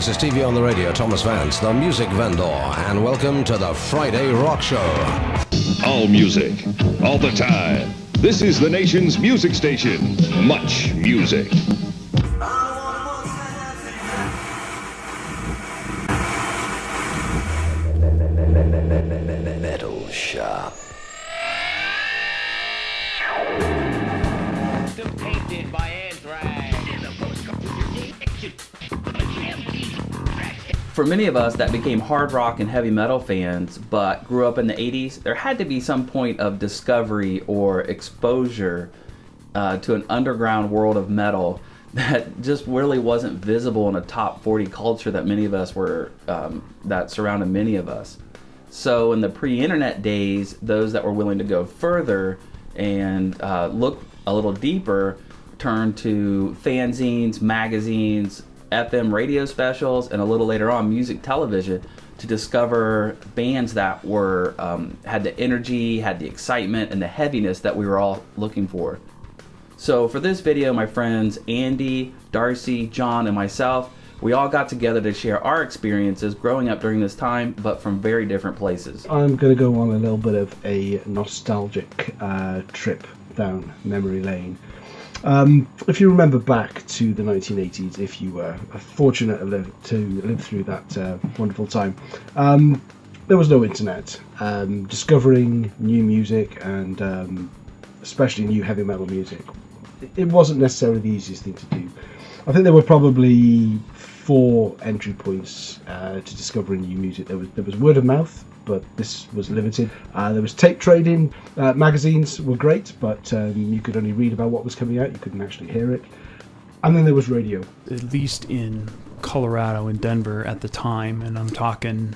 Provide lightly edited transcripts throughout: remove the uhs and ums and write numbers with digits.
this is TV on the Radio, Thomas Vance, the music vendor, and welcome to the Friday Rock Show. All music, all the time. This is the nation's music station. Much music. Metal Shop. Painted by Anthrax. For many of us that became hard rock and heavy metal fans but grew up in the 80s, there had to be some point of discovery or exposure to an underground world of metal that just really wasn't visible in a top 40 culture that many of us were, that surrounded many of us. So in the pre-internet days, those that were willing to go further and look a little deeper turned to fanzines, magazines, FM radio specials, and a little later on music television to discover bands that were had the energy, had the excitement, and the heaviness that we were all looking for. So for this video, my friends Andy, Darcy, John, and myself, we all got together to share our experiences growing up during this time, but from very different places. I'm going to go on a little bit of a nostalgic trip down memory lane. If you remember back to the 1980s, if you were fortunate to live through that wonderful time, there was no internet. Discovering new music and especially new heavy metal music, it wasn't necessarily the easiest thing to do. I think there were probably 4 entry points to discovering new music. There was word of mouth, but this was limited. There was tape trading. Magazines were great, but you could only read about what was coming out. You couldn't actually hear it. And then there was radio. At least in Colorado and Denver at the time, and I'm talking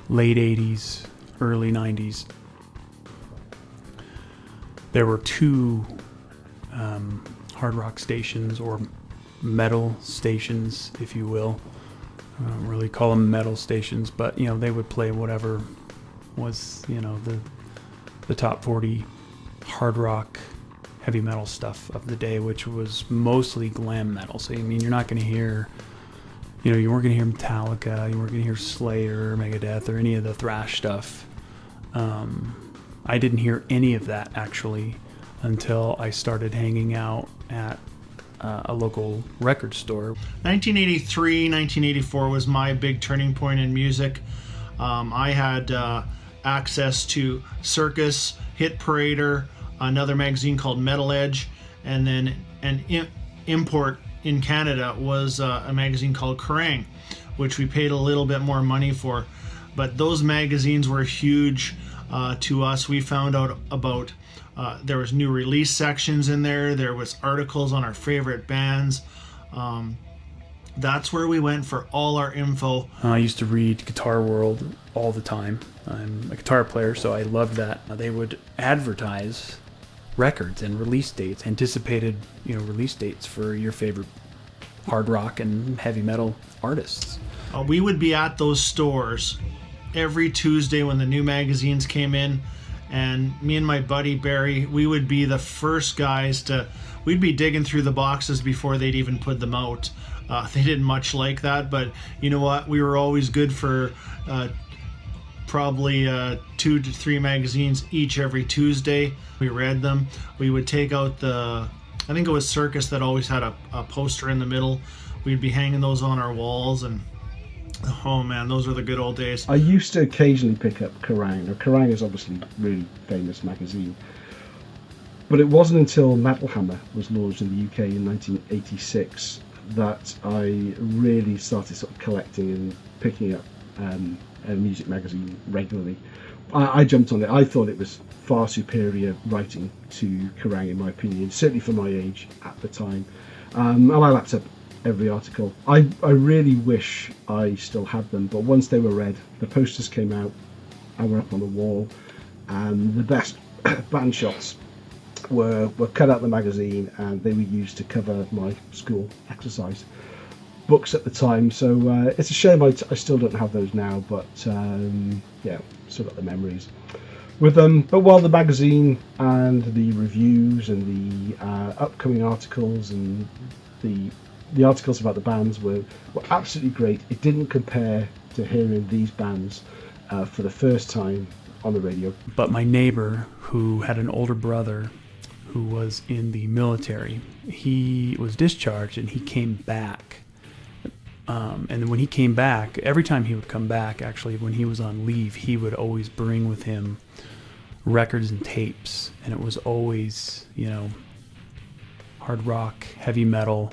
late 80s, early 90s. There were 2 hard rock stations, or metal stations, if you will. I don't really call them metal stations, but they would play whatever was the top 40 hard rock heavy metal stuff of the day, which was mostly glam metal. So you're not going to hear, you weren't going to hear Metallica, you weren't going to hear Slayer or Megadeth or any of the thrash stuff. I didn't hear any of that actually until I started hanging out at a local record store. 1983, 1984 was my big turning point in music. I had access to Circus, Hit Parader, another magazine called Metal Edge, and then an import in Canada was a magazine called Kerrang, which we paid a little bit more money for. But those magazines were huge to us. We found out about there was new release sections in there. There was articles on our favorite bands. That's where we went for all our info. I used to read Guitar World all the time. I'm a guitar player, so I loved that. They would advertise records and release dates, anticipated release dates for your favorite hard rock and heavy metal artists. We would be at those stores every Tuesday when the new magazines came in, and me and my buddy Barry, we would be the first guys we'd be digging through the boxes before they'd even put them out. They didn't much like that, but you know what? We were always good for probably 2 to 3 magazines each every Tuesday. We read them. We would take out I think it was Circus that always had a poster in the middle. We'd be hanging those on our walls, and oh man, those were the good old days. I used to occasionally pick up Kerrang. Now, Kerrang is obviously a really famous magazine, but it wasn't until Metal Hammer was launched in the UK in 1986 that I really started sort of collecting and picking up a music magazine regularly. I jumped on it. I thought it was far superior writing to Kerrang, in my opinion, certainly for my age at the time. And I lapped up every article. I really wish I still had them, but once they were read, the posters came out and were up on the wall, and the best band shots were cut out of the magazine, and they were used to cover my school exercise books at the time. So it's a shame I still don't have those now, but yeah, still got the memories with them. But while the magazine and the reviews and the upcoming articles and the the articles about the bands were absolutely great. It didn't compare to hearing these bands for the first time on the radio. But my neighbor, who had an older brother who was in the military, he was discharged and he came back. And when he came back, every time he would come back, actually, when he was on leave, he would always bring with him records and tapes. And it was always, hard rock, heavy metal.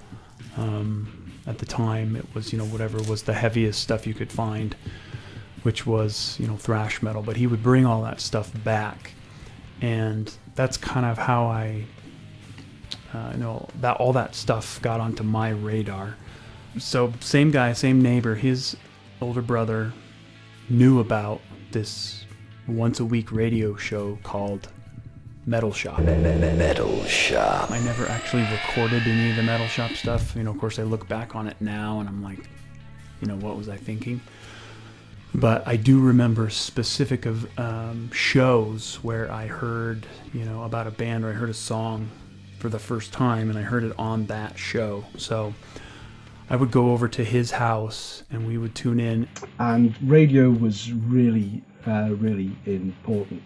At the time, it was, whatever was the heaviest stuff you could find, which was, thrash metal. But he would bring all that stuff back. And that's kind of how I that all that stuff got onto my radar. So same guy, same neighbor, his older brother knew about this once a week radio show called Metal Shop. Metal Shop. I never actually recorded any of the Metal Shop stuff. Of course I look back on it now and I'm like, what was I thinking? But I do remember specific of shows where I heard, about a band, or I heard a song for the first time and I heard it on that show. So I would go over to his house and we would tune in. And radio was really, really important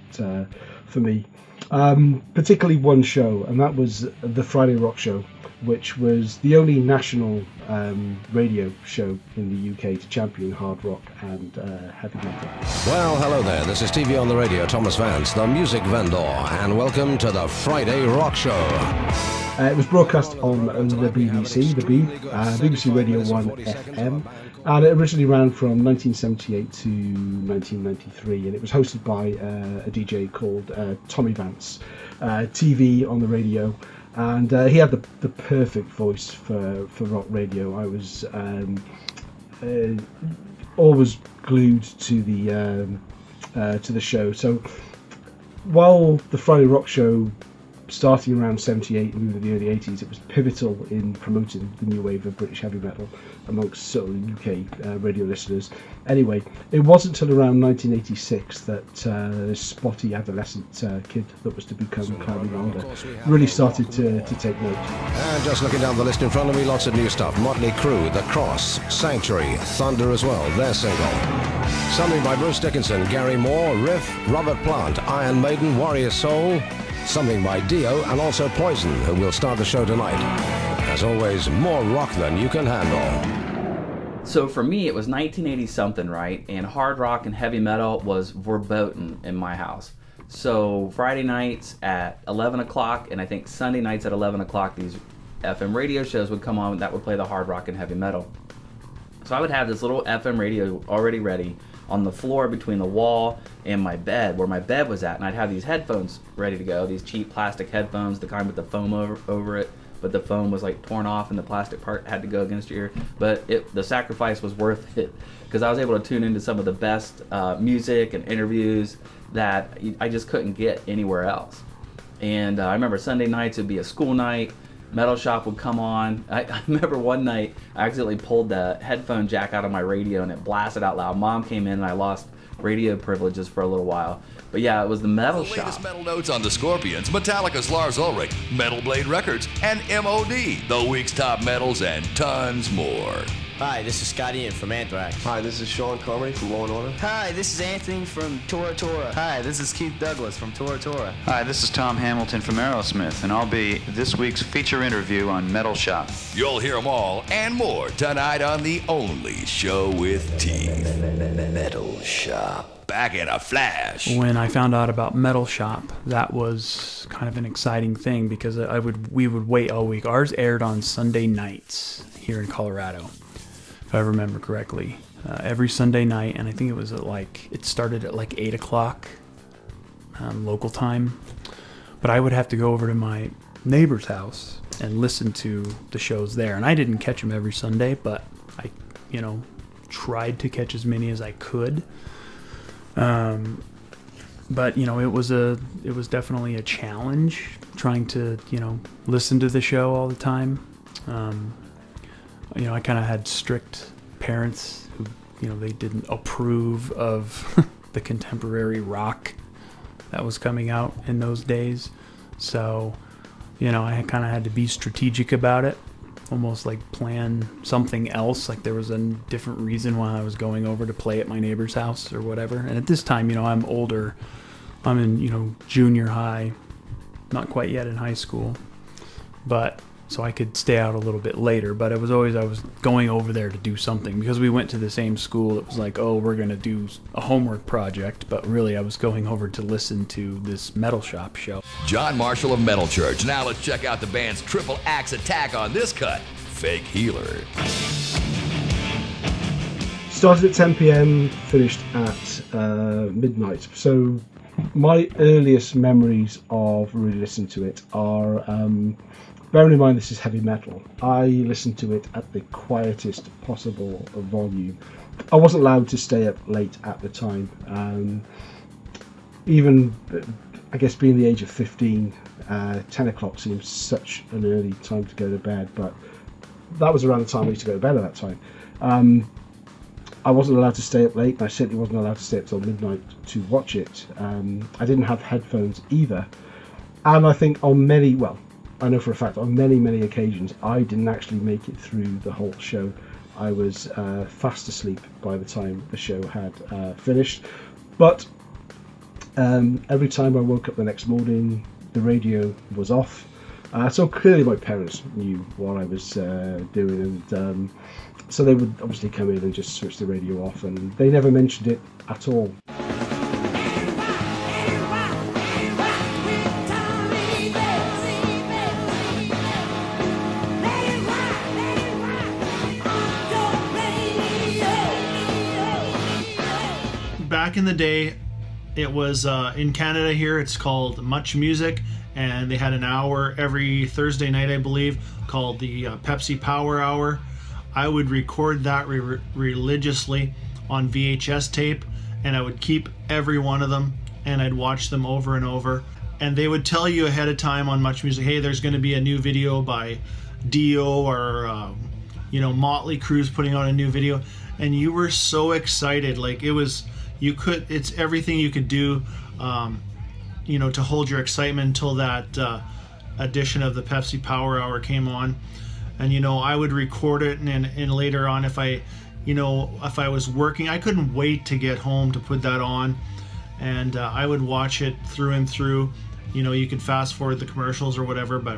for me. Particularly one show, and that was the Friday Rock Show, which was the only national radio show in the UK to champion hard rock and heavy metal. Well, hello there. This is TV on the Radio, Thomas Vance, the music vendor, and welcome to the Friday Rock Show. It was broadcast on the BBC, BBC Radio 1 FM, and it originally ran from 1978 to 1993, and it was hosted by a DJ called Tommy Vance, TV on the radio, and he had the perfect voice for rock radio. I was always glued to the show. So while the Friday Rock Show, starting around 78 and moving to the early 80s, it was pivotal in promoting the new wave of British heavy metal amongst sort of UK radio listeners. Anyway, it wasn't until around 1986 that this spotty adolescent kid that was to become Cloudy Rounder really started to take note. And just looking down the list in front of me, lots of new stuff. Motley Crue, The Cross, Sanctuary, Thunder as well, their single. Something by Bruce Dickinson, Gary Moore, Riff, Robert Plant, Iron Maiden, Warrior Soul, something by Dio, and also Poison, who will start the show tonight. As always, more rock than you can handle. So for me, it was 1980 something, right? And hard rock and heavy metal was verboten in my house. So Friday nights at 11 o'clock, and I think Sunday nights at 11 o'clock, these FM radio shows would come on that would play the hard rock and heavy metal. So I would have this little FM radio already ready on the floor between the wall and my bed, where my bed was at, and I'd have these headphones ready to go, these cheap plastic headphones, the kind with the foam over it, but the foam was like torn off and the plastic part had to go against your ear. But the sacrifice was worth it, because I was able to tune into some of the best music and interviews that I just couldn't get anywhere else. And I remember Sunday nights would be a school night. Metal Shop would come on. I remember one night I accidentally pulled the headphone jack out of my radio and it blasted out loud. Mom came in and I lost radio privileges for a little while. But yeah, it was the Metal Shop. The latest metal notes on the Scorpions, Metallica's Lars Ulrich, Metal Blade Records, and MOD, the week's top metals, and tons more. Hi, this is Scott Ian from Anthrax. Hi, this is Sean Connery from Law & Order. Hi, this is Anthony from Tora Tora. Hi, this is Keith Douglas from Tora Tora. Hi, this is Tom Hamilton from Aerosmith, and I'll be this week's feature interview on Metal Shop. You'll hear them all and more tonight on the only show with teeth. Metal Shop. Back in a flash. When I found out about Metal Shop, that was kind of an exciting thing, because we would wait all week. Ours aired on Sunday nights here in Colorado, if I remember correctly, every Sunday night, and I think it started at like 8 o'clock local time. But I would have to go over to my neighbor's house and listen to the shows there, and I didn't catch them every Sunday, but I tried to catch as many as I could. But it was definitely a challenge trying to listen to the show all the time. I kind of had strict parents who they didn't approve of the contemporary rock that was coming out in those days. So I kind of had to be strategic about it. almost like plan something else. Like there was a different reason why I was going over to play at my neighbor's house or whatever. And at this time, I'm older. I'm in, junior high, not quite yet in high school, but so I could stay out a little bit later. But it was always, I was going over there to do something because we went to the same school. It was like, oh, we're going to do a homework project. But really, I was going over to listen to this Metal Shop show. John Marshall of Metal Church. Now let's check out the band's triple axe attack on this cut, Fake Healer. Started at 10 p.m, finished at midnight. So my earliest memories of really listening to it are, bearing in mind this is heavy metal, I listened to it at the quietest possible volume. I wasn't allowed to stay up late at the time. Even, I guess, being the age of 15, 10 o'clock seems such an early time to go to bed, but that was around the time I used to go to bed at that time. I wasn't allowed to stay up late, and I certainly wasn't allowed to stay up till midnight to watch it. I didn't have headphones either, and I think on many, well, I know for a fact on many occasions I didn't actually make it through the whole show. I was fast asleep by the time the show had finished, but every time I woke up the next morning the radio was off, so clearly my parents knew what I was doing, and so they would obviously come in and just switch the radio off, and they never mentioned it at all. Back in the day, it was in Canada here, it's called Much Music, and they had an hour every Thursday night, I believe, called the Pepsi Power Hour. I would record that religiously on VHS tape, and I would keep every one of them, and I'd watch them over and over. And they would tell you ahead of time on Much Music, hey, there's going to be a new video by Dio or Motley Crue's putting out a new video, and you were so excited. Like it's everything you could do, to hold your excitement until that edition of the Pepsi Power Hour came on. And I would record it, and later on, if I was working, I couldn't wait to get home to put that on, and I would watch it through and through. You could fast forward the commercials or whatever, but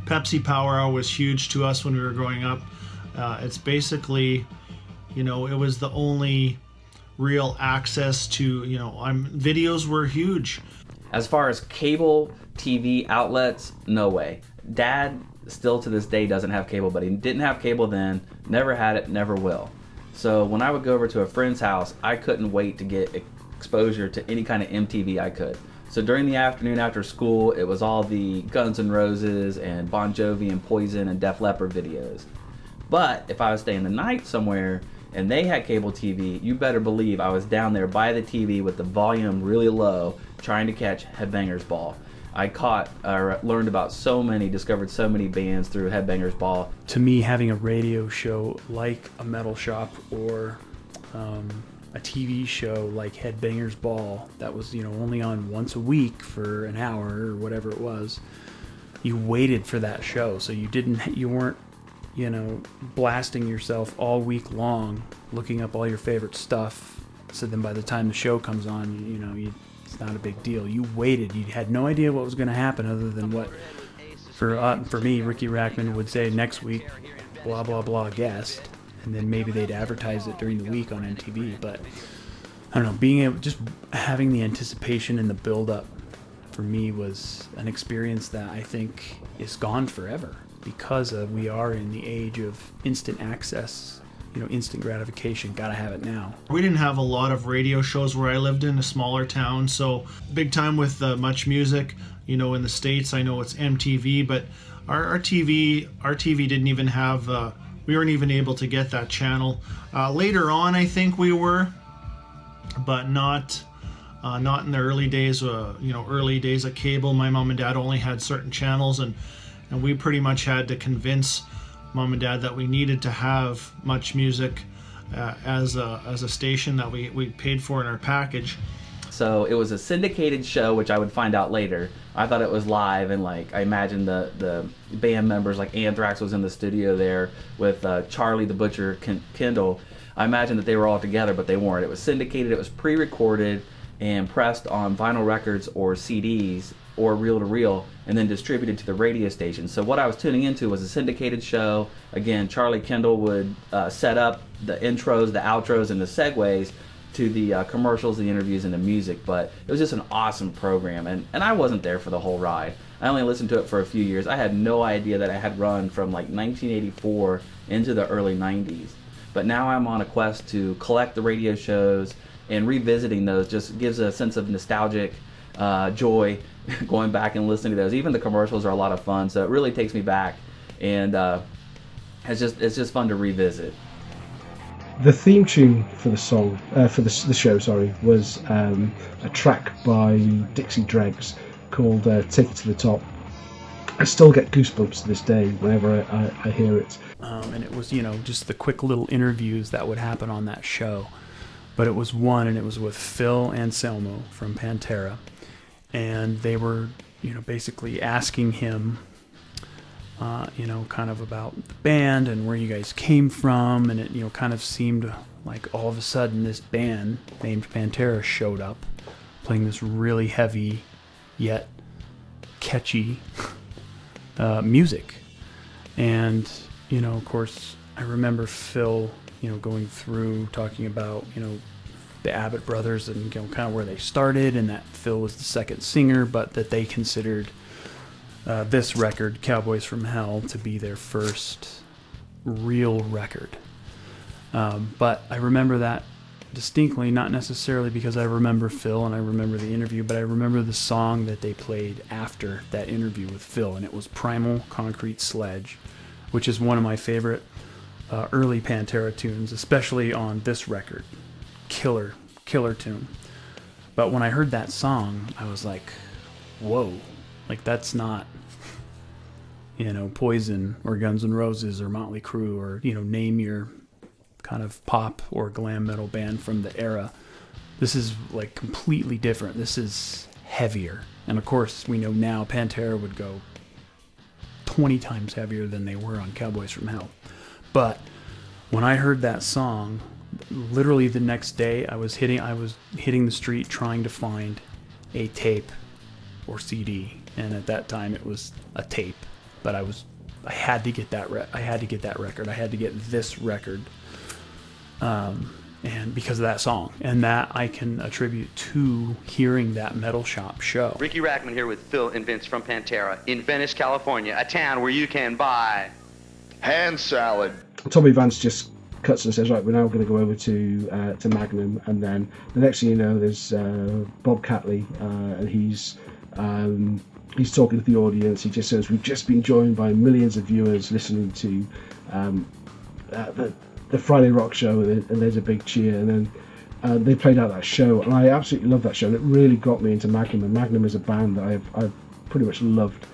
Pepsi Power Hour was huge to us when we were growing up. It's basically, it was the only real access to, videos were huge. As far as cable TV outlets, no way. Dad still to this day doesn't have cable, but he didn't have cable then, never had it, never will. So when I would go over to a friend's house, I couldn't wait to get exposure to any kind of MTV I could. So during the afternoon after school, it was all the Guns N' Roses and Bon Jovi and Poison and Def Leppard videos. But if I was staying the night somewhere and they had cable TV, you better believe I was down there by the TV with the volume really low, trying to catch Headbangers Ball. I discovered so many bands through Headbangers Ball. To me, having a radio show like a Metal Shop or a TV show like Headbangers Ball that was, only on once a week for an hour or whatever it was, you waited for that show. So you weren't, blasting yourself all week long, looking up all your favorite stuff. So then by the time the show comes on, it's not a big deal. You waited. You had no idea what was going to happen other than what, for me, Ricky Rackman would say next week, blah, blah, blah, guest. And then maybe they'd advertise it during the week on MTV. But I don't know, just having the anticipation and the build-up for me was an experience that I think is gone forever because we are in the age of instant access. Instant gratification, gotta have it now. We didn't have a lot of radio shows where I lived in a smaller town, so big time with Much Music. In the States, I know it's MTV, but our TV didn't even have, we weren't even able to get that channel. Later on, I think we were, but not in the early days, early days of cable. My mom and dad only had certain channels, and we pretty much had to convince Mom and Dad that we needed to have Much Music as a station that we paid for in our package. So it was a syndicated show, which I would find out later. I thought it was live, and like I imagined the band members, like Anthrax was in the studio there with Charlie the Butcher Kendall. I imagined that they were all together, but they weren't. It was syndicated, it was pre-recorded and pressed on vinyl records or CDs or reel-to-reel, and then distributed to the radio station. So what I was tuning into was a syndicated show. Again, Charlie Kendall would set up the intros, the outros, and the segues to the commercials, the interviews, and the music. But it was just an awesome program, and I wasn't there for the whole ride. I only listened to it for a few years. I had no idea that I had run from like 1984 into the early 90s. But now I'm on a quest to collect the radio shows, and revisiting those just gives a sense of nostalgic joy going back and listening to those. Even the commercials are a lot of fun, so it really takes me back, and it's just fun to revisit. The theme tune for the song, for the show, was a track by Dixie Dregs called "Take It to the Top." I still get goosebumps to this day whenever I hear it. And it was, just the quick little interviews that would happen on that show. But it was one, and it was with Phil Anselmo from Pantera. And they were, basically asking him, kind of about the band and where you guys came from. And it, kind of seemed like all of a sudden this band named Pantera showed up playing this really heavy yet catchy music. And, of course, I remember Phil, going through talking about, the Abbott brothers and kind of where they started, and that Phil was the second singer, but that they considered this record, Cowboys from Hell, to be their first real record. But I remember that distinctly, not necessarily because I remember Phil and I remember the interview, but I remember the song that they played after that interview with Phil, and it was Primal Concrete Sledge, which is one of my favorite early Pantera tunes, especially on this record. Killer tune. But when I heard that song, I was like, whoa, like that's not, Poison or Guns N' Roses or Motley Crue or, name your kind of pop or glam metal band from the era. This is like completely different. This is heavier. And of course, we know now Pantera would go 20 times heavier than they were on Cowboys from Hell. But when I heard that song, literally the next day I was hitting the street trying to find a tape or CD, and at that time it was a tape, but I had to get that record. I had to get this record, and because of that song, and that I can attribute to hearing that Metal Shop show. Ricky Rackman here with Phil and Vince from Pantera in Venice, California, a town where you can buy hand salad. Tommy Vance just cuts and says, right, we're now going to go over to Magnum, and then the next thing you know, there's Bob Catley, and he's talking to the audience. He just says, we've just been joined by millions of viewers listening to the Friday Rock Show, and there's a big cheer, and then they played out that show, and I absolutely love that show, and it really got me into Magnum, and Magnum is a band that I've pretty much loved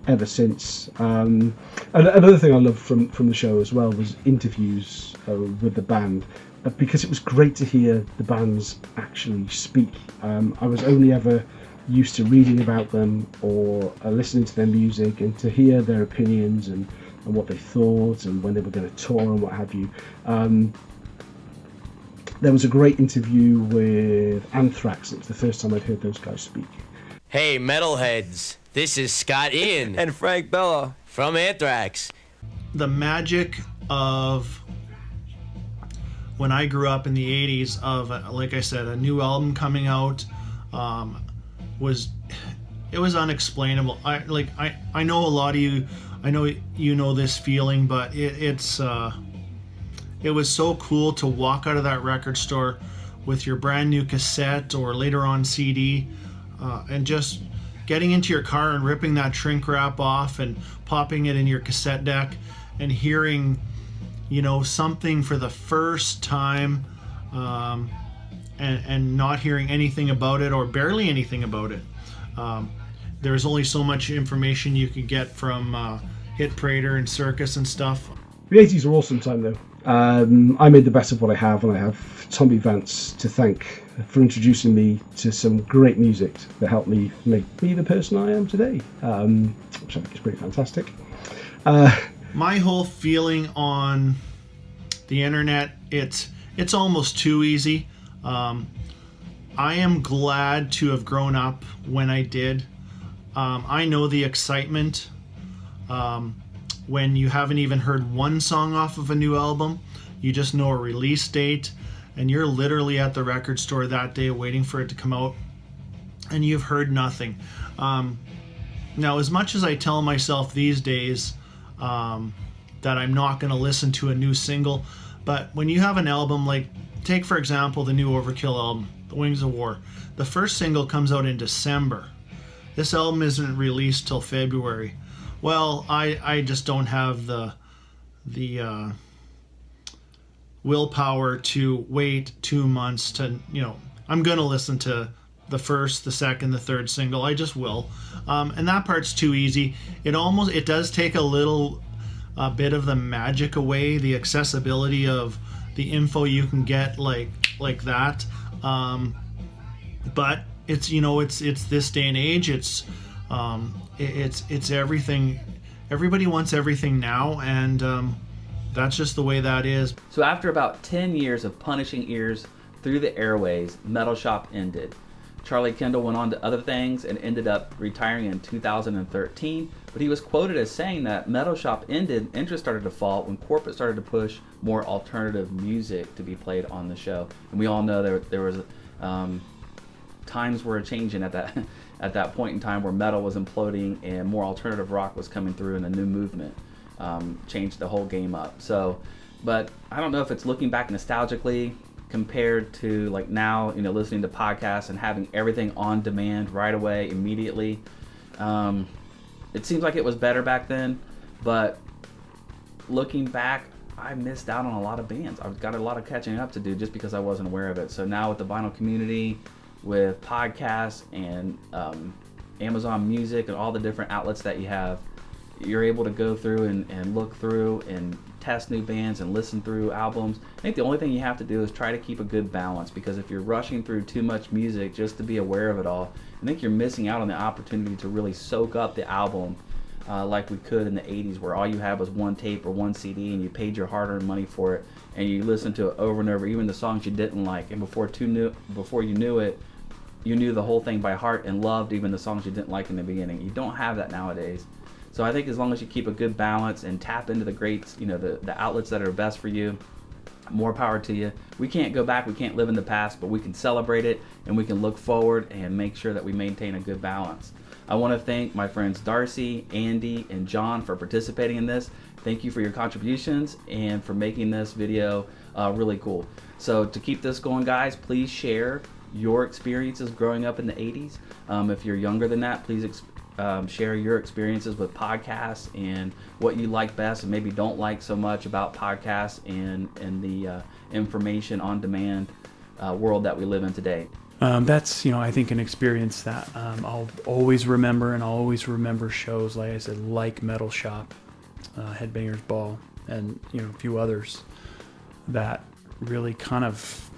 ever since. Another thing I loved from the show as well was interviews with the band, because it was great to hear the bands actually speak. I was only ever used to reading about them or listening to their music, and to hear their opinions and what they thought and when they were going to tour and what have you. There was a great interview with Anthrax. It was the first time I'd heard those guys speak. Hey, metalheads. This is Scott Ian. And Frank Bella. From Anthrax. The magic of when I grew up in the 80s of, like I said, a new album coming out was unexplainable. I know a lot of you, I know you know this feeling, but it was so cool to walk out of that record store with your brand new cassette or later on CD, and just getting into your car and ripping that shrink wrap off and popping it in your cassette deck and hearing, something for the first time, and not hearing anything about it or barely anything about it. There's only so much information you could get from Hit Parader and Circus and stuff. The 80s were awesome time though. I made the best of what I have, and I have Tommy Vance to thank for introducing me to some great music that helped me make me the person I am today, which I think is pretty fantastic. My whole feeling on the internet, it's almost too easy. I am glad to have grown up when I did. I know the excitement when you haven't even heard one song off of a new album. You just know a release date, and you're literally at the record store that day waiting for it to come out, and you've heard nothing. Now, as much as I tell myself these days that I'm not going to listen to a new single, but when you have an album, like, take for example the new Overkill album, The Wings of War. The first single comes out in December. This album isn't released till February. Well, I just don't have the willpower to wait 2 months to, I'm going to listen to the first, the second, the third single. I just will. And that part's too easy. It does take a bit of the magic away, the accessibility of the info you can get like that. But it's this day and age. It's everything. Everybody wants everything now, and that's just the way that is. So after about 10 years of punishing ears through the airways, Metal Shop ended. Charlie Kendall went on to other things and ended up retiring in 2013, but he was quoted as saying that Metal Shop ended, interest started to fall when corporate started to push more alternative music to be played on the show. And we all know there was times were changing at that point in time where metal was imploding and more alternative rock was coming through, and a new movement changed the whole game up. So, but I don't know if it's looking back nostalgically compared to like now, listening to podcasts and having everything on demand right away, immediately. It seems like it was better back then, but looking back, I missed out on a lot of bands. I've got a lot of catching up to do just because I wasn't aware of it. So now with the vinyl community, with podcasts and Amazon Music and all the different outlets that you have, you're able to go through and look through and test new bands and listen through albums. I think the only thing you have to do is try to keep a good balance, because if you're rushing through too much music just to be aware of it all, I think you're missing out on the opportunity to really soak up the album like we could in the 80s, where all you had was one tape or one CD and you paid your hard-earned money for it and you listened to it over and over, even the songs you didn't like, and before you knew it, you knew the whole thing by heart and loved even the songs you didn't like in the beginning. You don't have that nowadays. So I think as long as you keep a good balance and tap into the greats, the outlets that are best for you, more power to you. We can't go back, we can't live in the past, but we can celebrate it and we can look forward and make sure that we maintain a good balance. I want to thank my friends Darcy, Andy, and John for participating in this. Thank you for your contributions and for making this video really cool. So to keep this going, guys, please share your experiences growing up in the 80s. If you're younger than that, please share your experiences with podcasts and what you like best and maybe don't like so much about podcasts and the information on demand world that we live in today. That's, I think an experience that I'll always remember, and I'll always remember shows, like I said, like Metal Shop, Headbangers Ball, and a few others that really kind of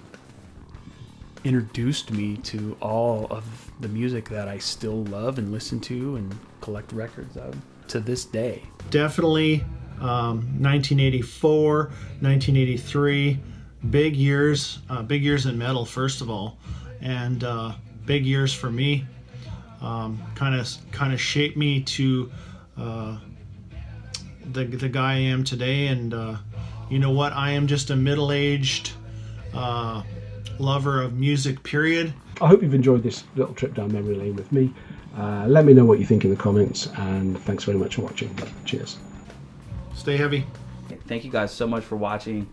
introduced me to all of the music that I still love and listen to and collect records of to this day. Definitely 1984, 1983, big years in metal, first of all, and big years for me. Kind of shaped me to the guy I am today, and you know what? I am just a middle-aged lover of music, period. I hope you've enjoyed this little trip down memory lane with me. Let me know what you think in the comments, and thanks very much for watching. Cheers. Stay heavy. Thank you guys so much for watching.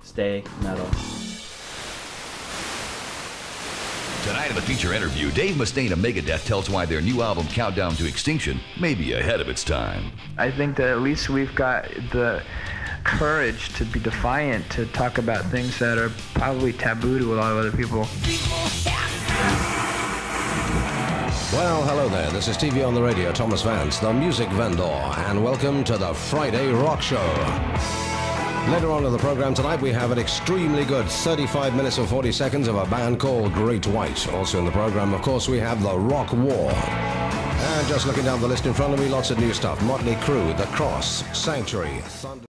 Stay metal. Tonight in the feature interview, Dave Mustaine of Megadeth tells why their new album, Countdown to Extinction, may be ahead of its time. I think that at least we've got the courage to be defiant, to talk about things that are probably taboo to a lot of other people. Well, hello there. This is TV on the Radio, Thomas Vance, the music vendor, and welcome to the Friday Rock Show. Later on in the program tonight, we have an extremely good 35 minutes and 40 seconds of a band called Great White. Also in the program, of course, we have the Rock War. And just looking down the list in front of me, lots of new stuff. Motley Crue, The Cross, Sanctuary, Thunder.